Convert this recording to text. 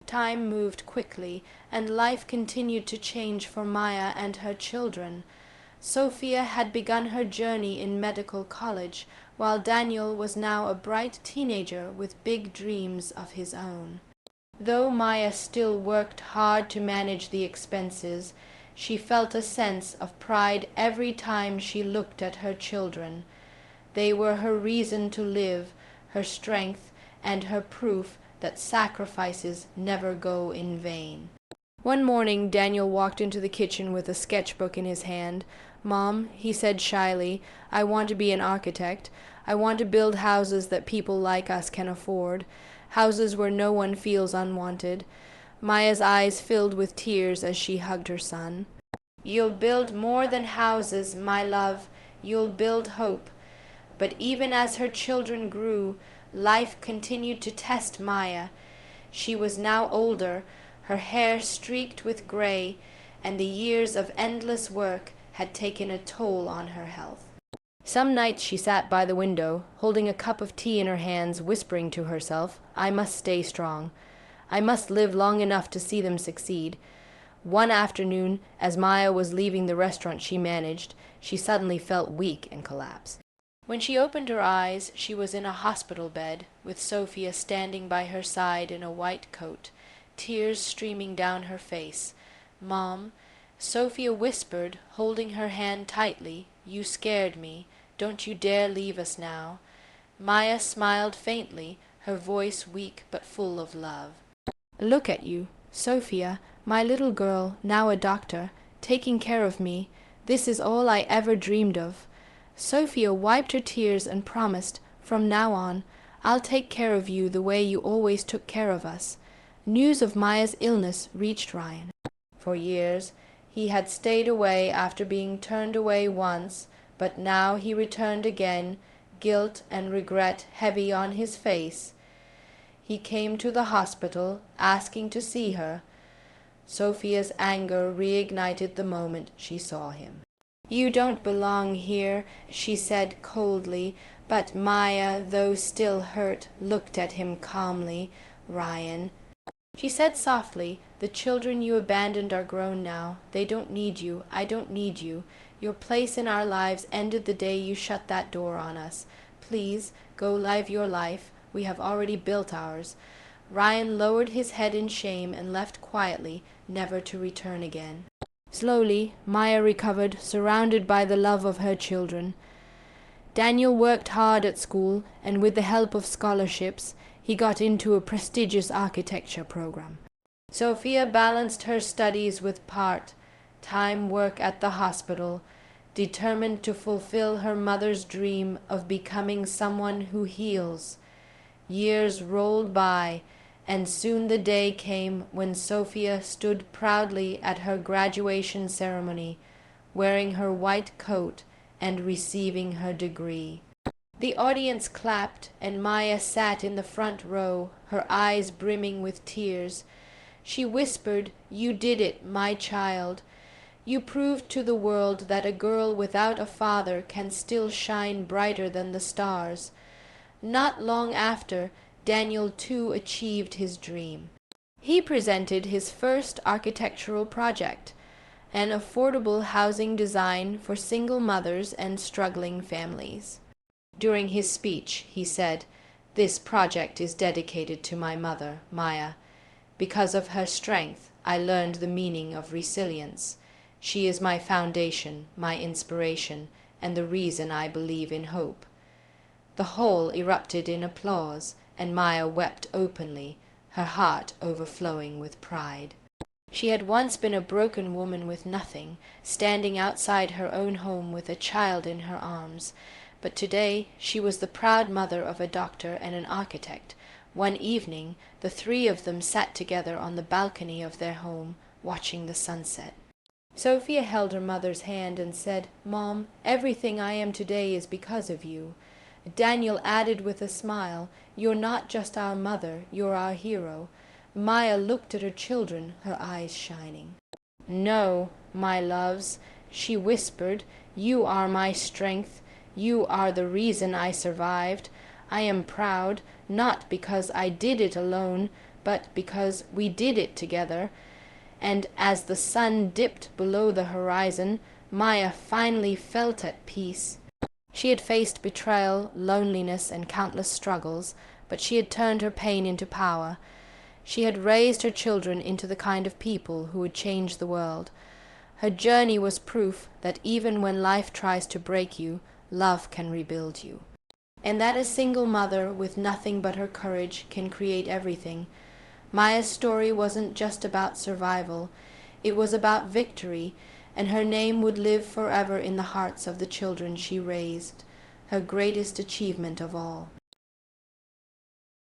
Time moved quickly, and life continued to change for Maya and her children. Sophia had begun her journey in medical college, while Daniel was now a bright teenager with big dreams of his own. Though Maya still worked hard to manage the expenses, she felt a sense of pride every time she looked at her children. They were her reason to live, her strength, and her proof that sacrifices never go in vain. One morning Daniel walked into the kitchen with a sketchbook in his hand. "Mom," he said shyly, "I want to be an architect. I want to build houses that people like us can afford, houses where no one feels unwanted." Maya's eyes filled with tears as she hugged her son. "You'll build more than houses, my love. You'll build hope." But even as her children grew, life continued to test Maya. She was now older, her hair streaked with gray, and the years of endless work had taken a toll on her health. Some nights she sat by the window, holding a cup of tea in her hands, whispering to herself, "I must stay strong. I must live long enough to see them succeed." One afternoon, as Maya was leaving the restaurant she managed, she suddenly felt weak and collapsed. When she opened her eyes, she was in a hospital bed, with Sophia standing by her side in a white coat, tears streaming down her face. "Mom," Sophia whispered, holding her hand tightly, "you scared me. Don't you dare leave us now." Maya smiled faintly, her voice weak but full of love. "Look at you, Sophia, my little girl, now a doctor, taking care of me. This is all I ever dreamed of." Sophia wiped her tears and promised, "From now on, I'll take care of you the way you always took care of us." News of Maya's illness reached Ryan. For years, he had stayed away after being turned away once, but now he returned again, guilt and regret heavy on his face. He came to the hospital, asking to see her. Sophia's anger reignited the moment she saw him. "You don't belong here," she said coldly, but Maya, though still hurt, looked at him calmly. "Ryan," she said softly, "the children you abandoned are grown now. They don't need you. I don't need you. Your place in our lives ended the day you shut that door on us. Please, go live your life. We have already built ours." Ryan lowered his head in shame and left quietly, never to return again. Slowly, Maya recovered, surrounded by the love of her children. Daniel worked hard at school, and with the help of scholarships, he got into a prestigious architecture program. Sophia balanced her studies with part-time work at the hospital, determined to fulfill her mother's dream of becoming someone who heals. Years rolled by, and soon the day came when Sophia stood proudly at her graduation ceremony, wearing her white coat and receiving her degree. The audience clapped, and Maya sat in the front row, her eyes brimming with tears. She whispered, "You did it, my child. You proved to the world that a girl without a father can still shine brighter than the stars." Not long after, Daniel too achieved his dream. He presented his first architectural project, an affordable housing design for single mothers and struggling families. During his speech, he said, "This project is dedicated to my mother, Maya. Because of her strength, I learned the meaning of resilience. She is my foundation, my inspiration, and the reason I believe in hope." The hall erupted in applause, and Maya wept openly, her heart overflowing with pride. She had once been a broken woman with nothing, standing outside her own home with a child in her arms, but today she was the proud mother of a doctor and an architect. One evening, the three of them sat together on the balcony of their home, watching the sunset. Sophia held her mother's hand and said, "Mom, everything I am today is because of you." Daniel added with a smile, "You're not just our mother, you're our hero." Maya looked at her children, her eyes shining. "No, my loves," she whispered, "you are my strength. You are the reason I survived. I am proud, not because I did it alone, but because we did it together. And as the sun dipped below the horizon, Maya finally felt at peace. She had faced betrayal, loneliness, and countless struggles, but she had turned her pain into power. She had raised her children into the kind of people who would change the world. Her journey was proof that even when life tries to break you, love can rebuild you. And that a single mother with nothing but her courage can create everything. Maya's story wasn't just about survival. It was about victory, and her name would live forever in the hearts of the children she raised, her greatest achievement of all.